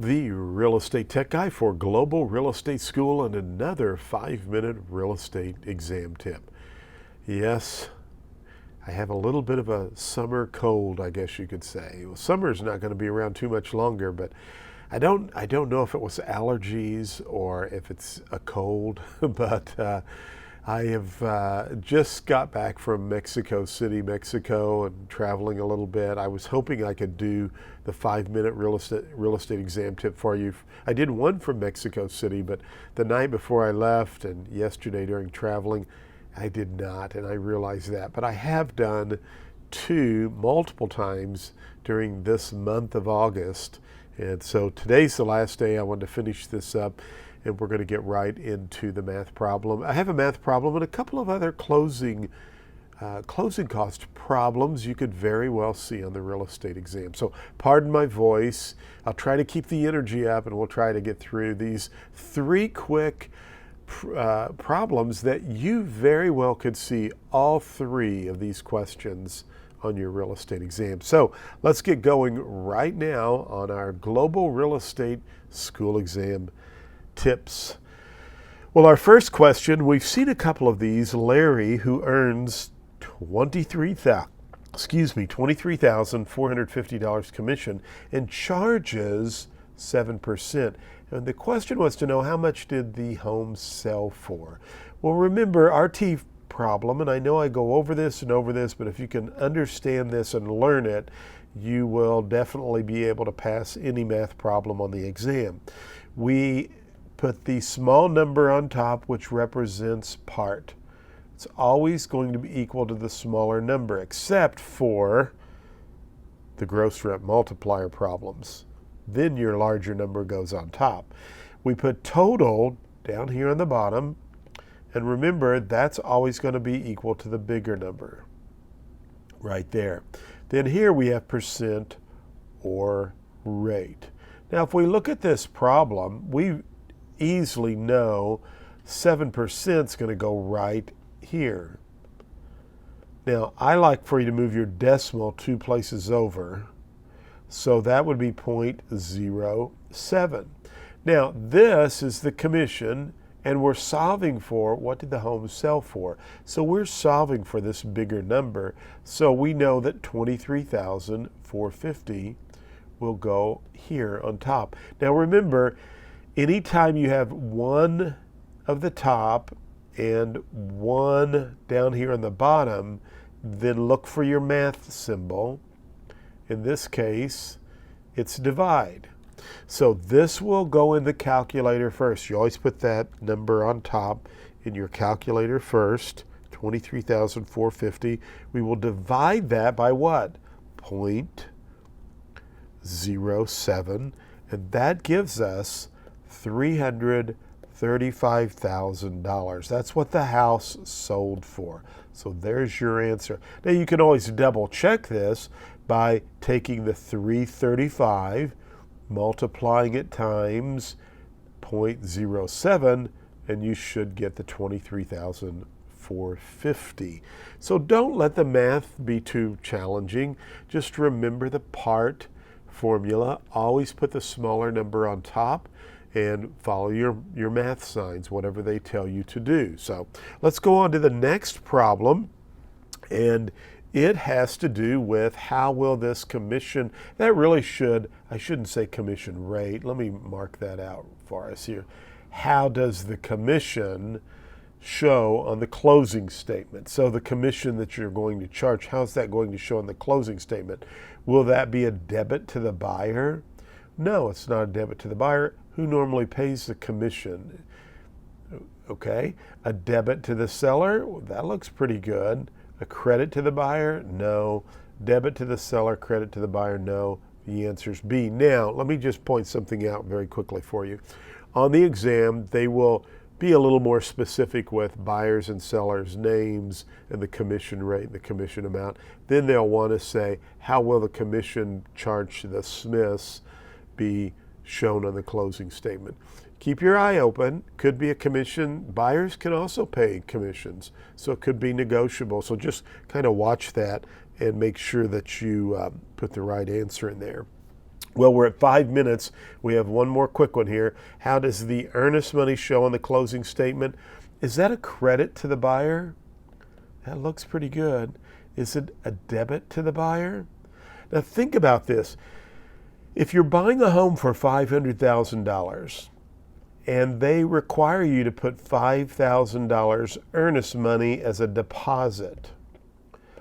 The real estate tech guy for Global Real Estate School and another 5-minute real estate exam tip. Yes, I have a little bit of a summer cold, I guess you could say. Well, summer's not going to be around too much longer, but I don't know if it was allergies or if it's a cold, but I have just got back from Mexico City, Mexico, and traveling a little bit. I was hoping I could do the 5-minute real estate exam tip for you. I did one from Mexico City, but the night before I left and yesterday during traveling, I did not, and I realized that. But I have done two multiple times during this month of August. And so today's the last day. I wanted to finish this up, and we're going to get right into the math problem. I have a math problem and a couple of other closing cost problems you could very well see on the real estate exam. So pardon my voice. I'll try to keep the energy up, and we'll try to get through these three quick problems that you very well could see all three of these questions on your real estate exam. So let's get going right now on our Global Real Estate School exam tips. Well, our first question, we've seen a couple of these. Larry, who earns $23,450 commission and charges 7%. And the question was to know, how much did the home sell for? Well, remember our T problem, and I know I go over this, but if you can understand this and learn it, you will definitely be able to pass any math problem on the exam. We put the small number on top, which represents part. It's always going to be equal to the smaller number, except for the gross rep multiplier problems. Then your larger number goes on top. We put total down here on the bottom, and remember that's always going to be equal to the bigger number right there. Then here we have percent or rate. Now if we look at this problem, we easily know 7% is going to go right here. Now I like for you to move your decimal 2 places over, so that would be 0.07. Now this is the commission, and we're solving for what did the home sell for. So we're solving for this bigger number, so we know that 23,450 will go here on top. Now remember, anytime you have one of the top and one down here on the bottom, then look for your math symbol. In this case, it's divide. So this will go in the calculator first. You always put that number on top in your calculator first, 23,450. We will divide that by what? 0.07, and that gives us $335,000. That's what the house sold for. So there's your answer. Now you can always double check this by taking the 335, multiplying it times 0.07, and you should get the 23,450. So don't let the math be too challenging. Just remember the part formula. Always put the smaller number on top and follow your math signs, whatever they tell you to do. So let's go on to the next problem, and it has to do with how will this commission, that really should, I shouldn't say commission rate, let me mark that out for us here. How does the commission show on the closing statement? So the commission that you're going to charge, how's that going to show on the closing statement? Will that be a debit to the buyer? No, it's not a debit to the buyer. Who normally pays the commission? Okay, a debit to the seller, well, that looks pretty good. A credit to the buyer? No. Debit to the seller, credit to the buyer? No. The answer is B. Now, let me just point something out very quickly for you. On the exam, they will be a little more specific with buyers and sellers' names and the commission rate and the commission amount. Then they'll want to say, how will the commission charged to the Smiths be shown on the closing statement? Keep your eye open. Could be a commission. Buyers can also pay commissions, so it could be negotiable. So just kind of watch that and make sure that you put the right answer in there. Well, we're at 5 minutes. We have one more quick one here. How does the earnest money show on the closing statement? Is that a credit to the buyer? That looks pretty good. Is it a debit to the buyer? Now think about this. If you're buying a home for $500,000 and they require you to put $5,000 earnest money as a deposit,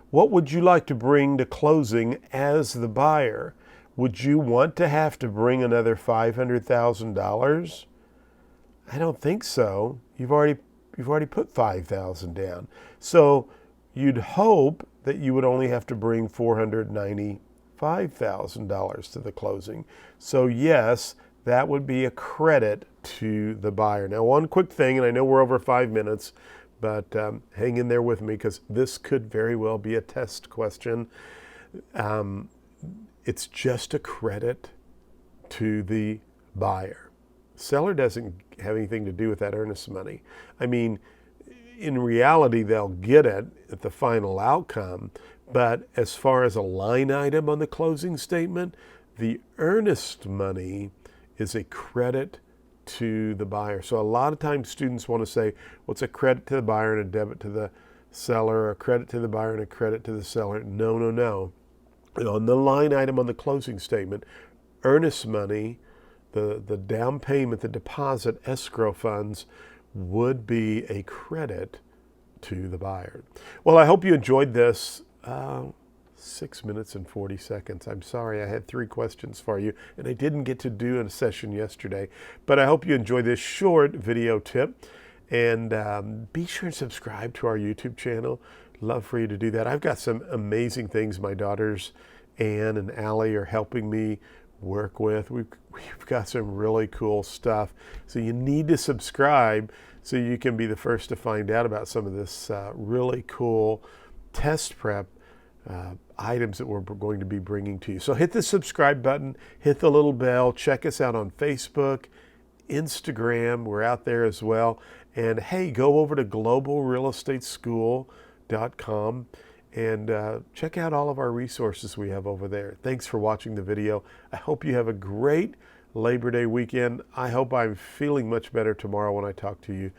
what would you like to bring to closing as the buyer? Would you want to have to bring another $500,000? I don't think so. You've already put $5,000 down. So you'd hope that you would only have to bring $495,000 to the closing. So yes, that would be a credit to the buyer. Now, one quick thing, and I know we're over 5 minutes, but hang in there with me because this could very well be a test question. It's just a credit to the buyer. Seller doesn't have anything to do with that earnest money. I mean, in reality, they'll get it at the final outcome, but as far as a line item on the closing statement, the earnest money is a credit to the buyer. So a lot of times students want to say, what's a credit to the buyer and a debit to the seller, or a credit to the buyer and a credit to the seller? No, no, no. On the line item on the closing statement, earnest money, the down payment, the deposit, escrow funds would be a credit to the buyer. Well, I hope you enjoyed this. 6 minutes and 40 seconds. I'm sorry, I had 3 questions for you, and I didn't get to do a session yesterday, but I hope you enjoy this short video tip, and be sure and subscribe to our YouTube channel. Love for you to do that. I've got some amazing things my daughters Ann and Allie are helping me work with. We've got some really cool stuff. So you need to subscribe so you can be the first to find out about some of this really cool test prep items that we're going to be bringing to you. So hit the subscribe button, hit the little bell, check us out on Facebook, Instagram, we're out there as well. And hey, go over to globalrealestateschool.com and check out all of our resources we have over there. Thanks for watching the video. I hope you have a great Labor Day weekend. I hope I'm feeling much better tomorrow when I talk to you.